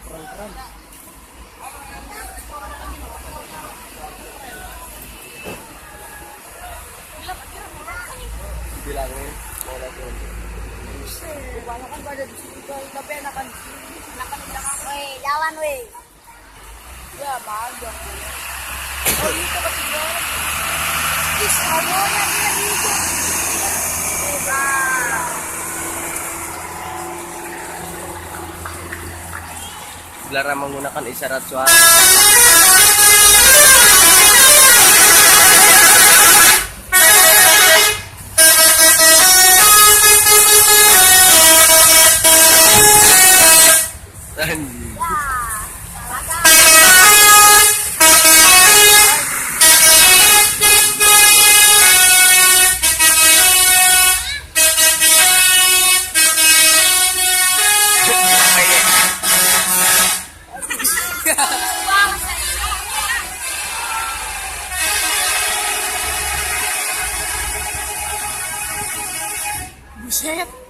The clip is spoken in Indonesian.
Keren-keren. Bilangin mau lagi. Banyak kan pada di sini guys, tapi enakan di sini. Enakan di belakang. Weh, jalan weh. Ya, magang. Oh, itu ketinggalan. Ih, semuanya dia itu. Dilarang menggunakan isyarat suara. Anjing. Buset.